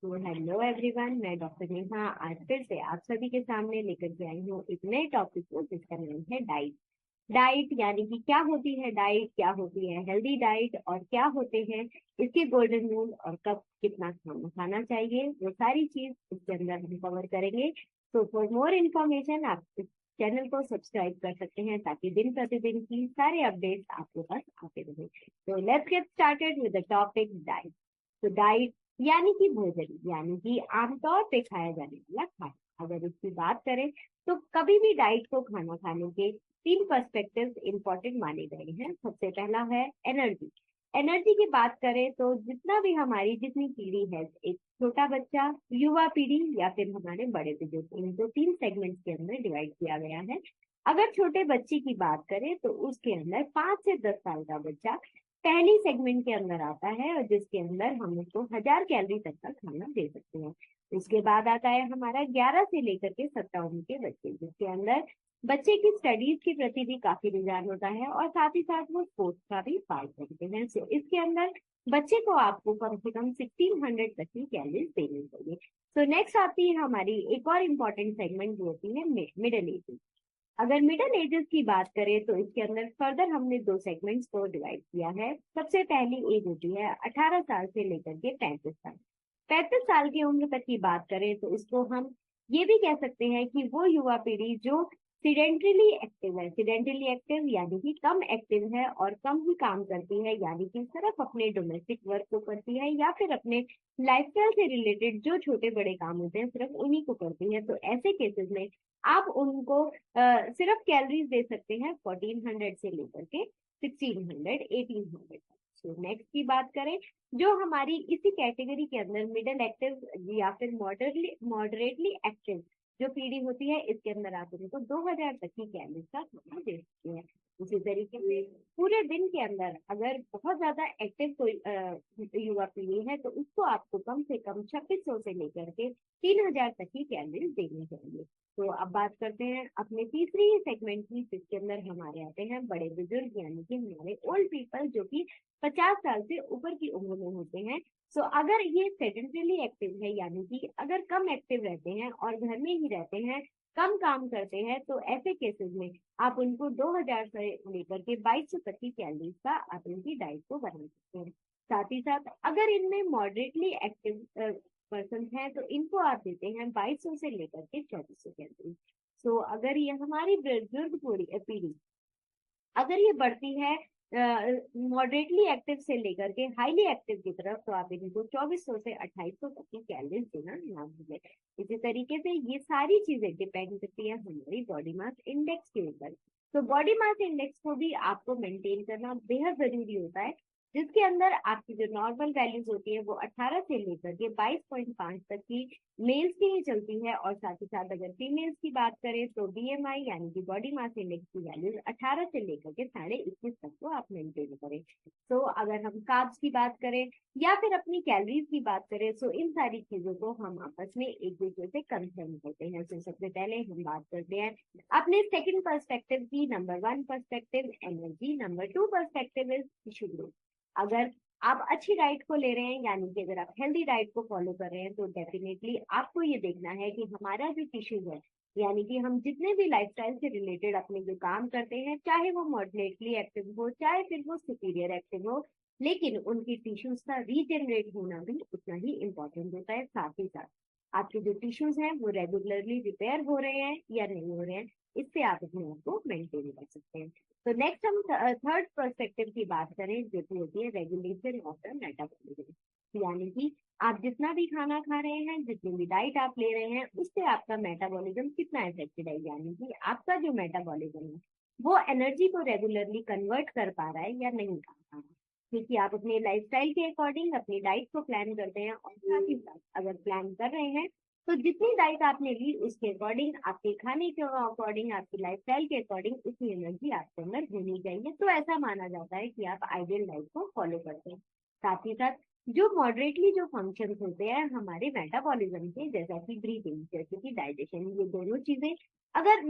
तो hello everyone, मैं doctor Neha आज फिर से आप सभी के सामने लेकर के आई हूँ एक नए टॉपिक को जिसका नाम है डाइट। डाइट यानी कि क्या होती है डाइट, क्या होती है हेल्दी डाइट और क्या होते हैं इसके गोल्डन रूल और कब कितना खाना खाना चाहिए, वो सारी चीज इसके अंदर हम कवर करेंगे। तो फॉर मोर इन्फॉर्मेशन आप इस चैनल को सब्सक्राइब कर सकते हैं ताकि दिन प्रतिदिन की सारे अपडेट्स आपके पास आते रहे। तो let's get started with the topic diet. तो डाइट यानी कि भोजन, यानी कि आमतौर पे खाया जाने वाला खाना। अगर इसकी बात करें तो कभी भी डाइट को खाना खाने के तीन पर्सपेक्टिव इंपॉर्टेंट माने गए हैं। सबसे पहला है एनर्जी। एनर्जी की बात करें तो जितना भी हमारी जितनी पीढ़ी है, एक छोटा बच्चा, युवा पीढ़ी या फिर हमारे बड़े बुजुर्ग, इनको तीन सेगमेंट्स के अंदर डिवाइड किया गया है। अगर छोटे बच्चे की बात करें तो उसके अंदर 5 से 10 साल का बच्चा पहली सेगमेंट के अंदर आता है और जिसके अंदर हम उसको 1000 कैलोरी तक का खाना दे सकते हैं। उसके बाद आता है हमारा 11 से लेकर के 57 के बच्चे, जिसके अंदर बच्चे की स्टडीज के प्रति भी काफी रुझान होता है और साथ ही साथ वो स्पोर्ट्स का भी पार्ट करते हैं। So, इसके अंदर बच्चे को आपको कम से कम 1600 तक की कैलोरीज देनी चाहिए। तो नेक्स्ट आती है हमारी एक और इम्पॉर्टेंट सेगमेंट जो होती है मिडिल एज। अगर मिडिल एजेस की बात करें तो इसके अंदर फर्दर हमने दो सेगमेंट्स को डिवाइड किया है। सबसे पहली एज होती है 18 साल से लेकर के 35 साल। 35 साल की उम्र तक की बात करें तो इसको हम ये भी कह सकते हैं कि वो युवा पीढ़ी जो सिडेंटरीली एक्टिव है। सिडेंटरीली एक्टिव यानी कि कम एक्टिव है और कम ही काम करती है, यानी कि सिर्फ अपने डोमेस्टिक वर्क को करती है या फिर अपने लाइफस्टाइल से रिलेटेड जो छोटे बड़े काम होते हैं सिर्फ उन्हीं को करती है। तो ऐसे केसेस में आप उनको सिर्फ कैलोरीज दे सकते हैं 1400 से लेकर के 1600 1800 तक। सो नेक्स्ट की बात करें, जो हमारी इसी कैटेगरी के अंदर मिडिल एक्टिव या फिर मॉडरेटली एक्टिव जो पीढ़ी होती है, इसके अंदर आप उनको 2000 तक की कैलोरीज का खाना दे सकते हैं। उसी तरीके से पूरे दिन के अंदर अगर बहुत ज्यादा एक्टिव कोई युवा पीढ़ी है तो उसको आपको कम से कम 2600 से लेकर के 3000 तक की कैलोरीज देनी चाहिए। तो अब बात करते हैं अपने तीसरी सेगमेंट की, जिसके अंदर हमारे आते हैं बड़े बुजुर्ग यानी कि हमारे ओल्ड पीपल जो कि 50 साल से ऊपर की उम्र में होते हैं। सो अगर ये सेडेंटरीली एक्टिव है यानी कि अगर कम एक्टिव रहते हैं और घर में ही रहते हैं, कम काम करते हैं, तो ऐसे केसेस में आप उनको 2000 से लेकर के 2200 तक की कैलोरीज का आप इनकी डाइट को बना सकते हैं। साथ ही साथ अगर इनमें मॉडरेटली एक्टिव पर्सन है तो इनको आप देते हैं 2200 से लेकर के 2400 कैलोरी। सो अगर ये हमारी बुजुर्ग पूरी पीढ़ी अगर ये बढ़ती है मॉडरेटली एक्टिव से लेकर के हाईली एक्टिव की तरफ, तो आप इनको 2400 से 2800 तक की कैलोरीज देना ना भूलें। इसी तरीके से ये सारी चीजें डिपेंड करती है हमारी बॉडी मास इंडेक्स के ऊपर। तो बॉडी मास इंडेक्स को भी आपको मेंटेन करना बेहद जरूरी होता है, जिसके अंदर आपकी जो नॉर्मल वैल्यूज होती है वो 18 से लेकर के 22.5 तक की मेल्स के लिए चलती है। और साथ ही साथ अगर फीमेल्स की बात करें तो बीएमआई यानी कि बॉडी मास इंडेक्स की वैल्यूज 18 से लेकर के 21.5 तक को आप मेंटेन करें। तो अगर हम कार्ब्स की बात करें या फिर अपनी कैलोरीज की बात करें तो इन सारी चीजों को हम आपस में एक दूसरे से कंसर्न करते हैं। तो सबसे पहले हम बात करते हैं अपने सेकंड पर्सपेक्टिव की। Number 1 perspective energy, number 2 perspective is tissue growth. अगर आप अच्छी डाइट को ले रहे हैं यानी कि अगर आप हेल्दी डाइट को फॉलो कर रहे हैं तो डेफिनेटली आपको ये देखना है कि हमारा जो टिश्यूज है, यानी कि हम जितने भी लाइफस्टाइल से रिलेटेड अपने जो काम करते हैं, चाहे वो मॉडरेटली एक्टिव हो चाहे फिर वो सुपीरियर एक्टिव हो, लेकिन उनकी टिश्यूज का रीजनरेट होना भी उतना ही इम्पोर्टेंट होता है। साथ ही साथ आपके जो टिश्यूज हैं वो रेगुलरली रिपेयर हो रहे हैं या नहीं हो रहे हैं, इससे आप अपने आप को मेंटेन कर सकते हैं। तो नेक्स्ट हम थर्ड पर्सपेक्टिव की बात करें जो कि होती है रेगुलेशन ऑफ द मेटाबॉलिज्म। यानी कि आप जितना भी खाना खा रहे हैं, जितनी भी डाइट आप ले रहे हैं, उससे आपका मेटाबॉलिज्म कितना इफेक्टेड है, यानी कि आपका जो मेटाबॉलिज्म है वो एनर्जी को रेगुलरली कन्वर्ट कर पा रहा है या नहीं कर पा रहा है। क्योंकि आप अपने लाइफस्टाइल के अकॉर्डिंग अपनी डाइट को प्लान करते हैं और साथ ही साथ अगर प्लान कर रहे हैं तो जितनी डाइट आपने ली उसके अकॉर्डिंग, आपके खाने के अकॉर्डिंग, आपकी लाइफस्टाइल के अकॉर्डिंग उतनी एनर्जी आपके अंदर होनी चाहिए। तो ऐसा माना जाता है कि आप आइडियल लाइफ को फॉलो करते हैं। साथ ही साथ जो मॉडरेटली जो फंक्शंस होते हैं हमारे मेटाबॉलिज्म के, जैसा कि ब्रीथिंग, जैसे कि डाइजेशन, ये दोनों चीजें अगर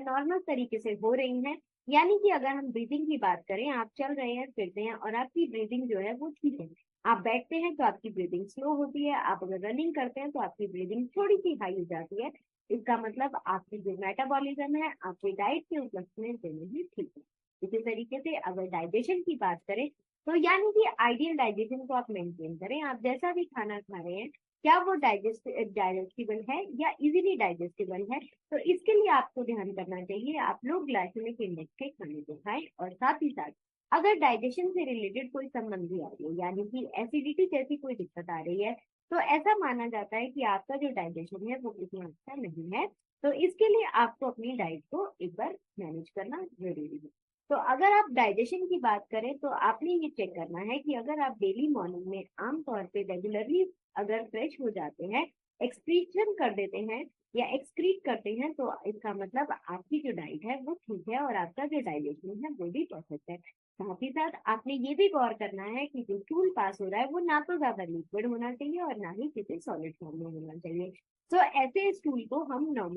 नॉर्मल तरीके से हो रही हैं, यानी कि अगर हम ब्रीथिंग की बात करें, आप चल रहे हैं फिरते हैं और आपकी ब्रीथिंग जो है वो ठीक है, आप बैठते हैं तो आपकी ब्रीदिंग स्लो होती है, आप अगर रनिंग करते हैं तो आपकी ब्रीदिंग थोड़ी सी हाई हो जाती है। इसका मतलब आपकी जो मेटाबॉलिज्म है आपकी डाइट के उपलक्ष्य में दोनों ही ठीक है। इसी तरीके से अगर डाइजेशन की बात करें तो यानी कि आइडियल डाइजेशन को आप मेंटेन करें। आप जैसा भी खाना खा रहे हैं क्या वो डाइजेस्टिबल है या इजीली डाइजेस्टिबल है, तो इसके लिए आपको ध्यान करना चाहिए आप लोग ग्लाइसेमिक इंडेक्स के खाने को खाएं। और साथ ही साथ अगर डाइजेशन से रिलेटेड कोई संबंधी आ रही है यानी कि एसिडिटी जैसी कोई दिक्कत आ रही है तो ऐसा माना जाता है कि आपका जो डाइजेशन है वो इतना अच्छा नहीं है। तो इसके लिए आपको अपनी डाइट को एक बार मैनेज करना जरूरी है। तो अगर आप डाइजेशन की बात करें तो आपने ये चेक करना है कि अगर आप डेली मॉर्निंग में आमतौर पे रेगुलरली अगर फ्रेश हो जाते हैं, एक्सक्रीशन कर देते हैं या एक्सक्रीट करते हैं, तो इसका मतलब आपकी जो डाइट है वो ठीक है और आपका जो डाइजेशन है वो भी परफेक्ट है। साथ ही साथ आपने ये भी गौर करना है कि जो स्टूल पास हो रहा है वो ना तो ज्यादा लिक्विड होना चाहिए और ना ही किसी सॉलिड फॉर्म में होना चाहिए। तो ऐसे स्टूल को हम नॉर्मल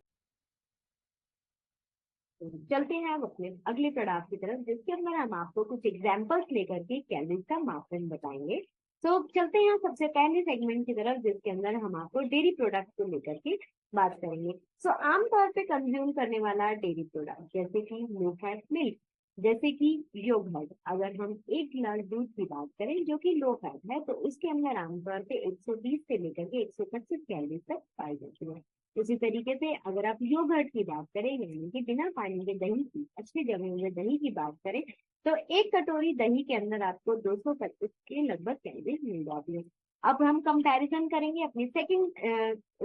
चलते हैं अब अपने अगले पड़ाव की तरफ, जिसके अंदर हम आपको कुछ एग्जांपल्स लेकर के कैलोरीज का मापदंड बताएंगे। तो चलते हैं सबसे पहले सेगमेंट की तरफ, जिसके अंदर हम आपको डेयरी प्रोडक्ट को लेकर के बात करेंगे। आमतौर पे कंज्यूम करने वाला डेयरी प्रोडक्ट जैसे कि लो फैट मिल्क, जैसे कि योगर्ट। अगर हम एक गिलास दूध की बात करें जो कि लो फैट है तो उसके अंदर आमतौर पे 120 से लेकर के 125 कैलोरी तक पाई जाती है। उसी तरीके से अगर आप योगर्ट की बात करें यानी कि बिना पानी के दही की अच्छे जमे हुए दही की बात करें तो एक कटोरी दही के अंदर आपको 225 के लगभग कैलोरीज मिल जाती है। अब हम कंपैरिजन करेंगे अपने सेकंड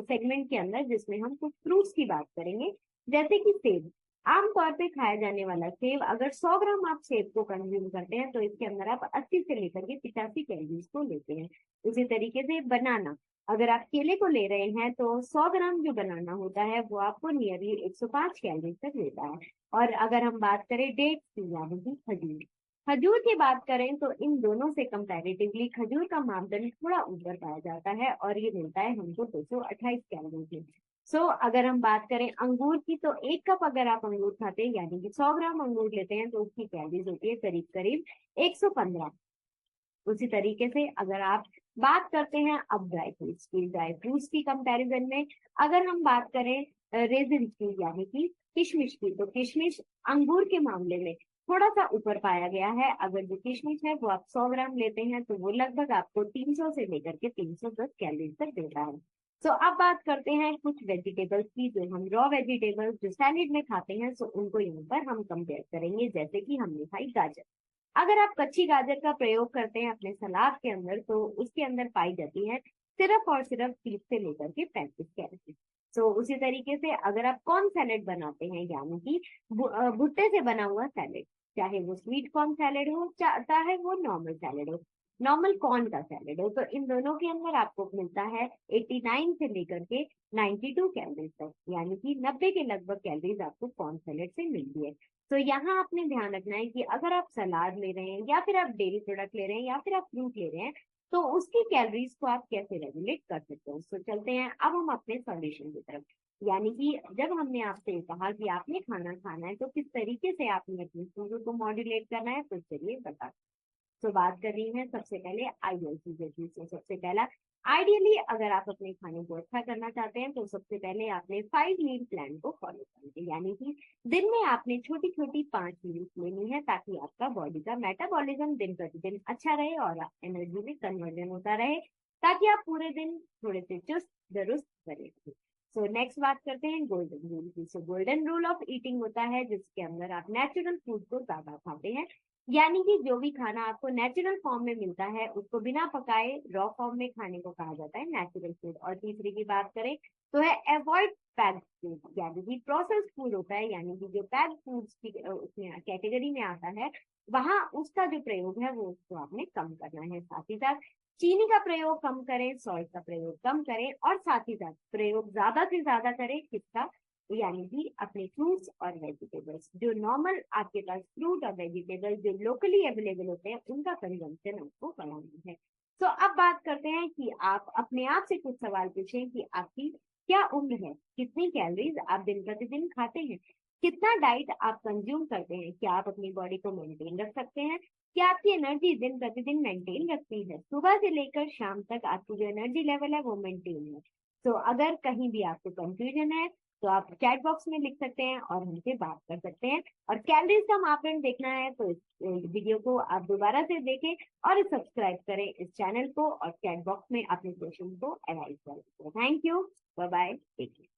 सेगमेंट के अंदर, जिसमें हम कुछ फ्रूट्स की बात करेंगे जैसे कि सेब। आमतौर पे खाया जाने वाला सेब, अगर 100 ग्राम आप सेब को कंज्यूम करते हैं तो इसके अंदर आप 80 से लेकर के 85 कैलोरीज को लेते हैं। उसी तरीके से बनाना, अगर आप केले को ले रहे हैं तो 100 ग्राम जो बनाना होता है वो आपको नियरली 105 कैलोरी तक देता है। और अगर हम बात करें डेट्स की यानी कि खजूर, खजूर की बात करें तो इन दोनों से कंपैरेटिवली खजूर का मापदंड थोड़ा ऊपर पाया जाता है और ये मिलता है हमको 228 कैलोरी में। अगर हम बात करें अंगूर की तो एक कप अगर आप अंगूर खाते हैं यानी कि 100 ग्राम अंगूर लेते हैं तो उसकी कैलोरीज होती है करीब करीब 115। उसी तरीके से अगर आप बात करते हैं अब ड्राई फ्रूट्स की कंपैरिजन में, अगर हम बात करें रेजिन की यानी कि किशमिश की, तो किशमिश अंगूर के मामले में थोड़ा सा ऊपर पाया गया है। अगर जो किशमिश है वो आप 100 ग्राम लेते हैं तो वो लगभग आपको 300 से लेकर के 310 कैलोरी तक देता है। अब बात करते हैं कुछ वेजिटेबल्स की, जो हम रॉ वेजिटेबल्स जो सैलेड में खाते हैं, उनको यहाँ पर हम कंपेयर करेंगे। जैसे कि हमने खाई गाजर, अगर आप कच्ची गाजर का प्रयोग करते हैं अपने सलाद के अंदर तो उसके अंदर पाई जाती है सिर्फ और सिर्फ 30 से लेकर के 35 कैलोरी। उसी तरीके से अगर आप कॉर्न सैलेड बनाते हैं यानी कि भुट्टे से बना हुआ सैलेड, चाहे वो स्वीट कॉर्न सैलेड हो चाहे वो नॉर्मल सैलेड हो, नॉर्मल कॉर्न का सैलेड हो, तो इन दोनों के अंदर आपको मिलता है 89 से लेकर के 92 कैलोरीज तक, यानी कि 90 के लगभग कैलोरीज आपको कॉर्न सैलेड से मिलती है। यहाँ आपने ध्यान रखना है कि अगर आप सलाद ले रहे हैं या फिर आप डेयरी प्रोडक्ट ले रहे हैं या फिर आप फ्रूट ले रहे हैं तो उसकी कैलोरीज को आप कैसे रेगुलेट कर सकते हैं। चलते हैं अब हम अपने सॉल्यूशन की तरफ, यानी कि जब हमने आपसे कहा कि आपने खाना खाना है तो किस तरीके से आपने अपनी चीजों को मॉड्यूलेट करना है, तो चलिए बता। बात कर रही है सबसे पहले आइडियल चीजों की। सबसे पहला, आइडियली अगर आप अपने खाने को अच्छा करना चाहते हैं तो सबसे पहले आपने 5 मील प्लान को फॉलो करेंगे, यानी कि दिन में आपने छोटी छोटी 5 मील्स लेनी है ताकि आपका बॉडी का मेटाबॉलिज्म दिन प्रतिदिन अच्छा रहे और एनर्जी में कन्वर्जन होता रहे, ताकि आप पूरे दिन थोड़े से चुस्त दुरुस्त बने। नेक्स्ट बात करते हैं गोल्डन रूल की। गोल्डन रूल ऑफ ईटिंग होता है जिसके अंदर आप नेचुरल फूड को ज्यादा खाते हैं, यानी कि जो भी खाना आपको नेचुरल फॉर्म में मिलता है उसको बिना पकाए रॉ फॉर्म में खाने को कहा जाता है नेचुरल फूड। और तीसरी की बात करें तो है अवॉइड पैक्ड फूड, यानी कि प्रोसेस्ड फूड होता है, यानी कि जो पैक्ड फूड्स की उसमें कैटेगरी में आता है वहां उसका जो प्रयोग है वो उसको आपने कम करना है। साथ ही साथ चीनी का प्रयोग कम करें, सॉल्ट का प्रयोग कम करें और साथ ही साथ प्रयोग ज्यादा से ज्यादा करें किसका, यानी कि अपने फ्रूट्स और वेजिटेबल्स, जो नॉर्मल आपके पास फ्रूट और वेजिटेबल्स जो लोकली अवेलेबल होते हैं उनका कंजम्पशन आपको बढ़ाना है। अब बात करते हैं कि आप अपने आप से कुछ सवाल पूछें कि आपकी क्या उम्र है, कितनी कैलोरीज आप दिन प्रतिदिन खाते हैं। कितना डाइट आप कंज्यूम करते हैं, क्या आप अपनी बॉडी को मेंटेन रख सकते हैं, क्या आपकी एनर्जी दिन प्रतिदिन मेंटेन रखती है, सुबह से लेकर शाम तक आपकी जो एनर्जी लेवल है वो मेंटेन है। तो अगर कहीं भी आपको कंफ्यूजन है तो आप चैट बॉक्स में लिख सकते हैं और हमसे बात कर सकते हैं। और कैलोरीज का मापदंड देखना है तो इस वीडियो को आप दोबारा से देखें और सब्सक्राइब करें इस चैनल को और चैट बॉक्स में अपने क्वेश्चन को अराइज करें। Thank you, bye bye, take care.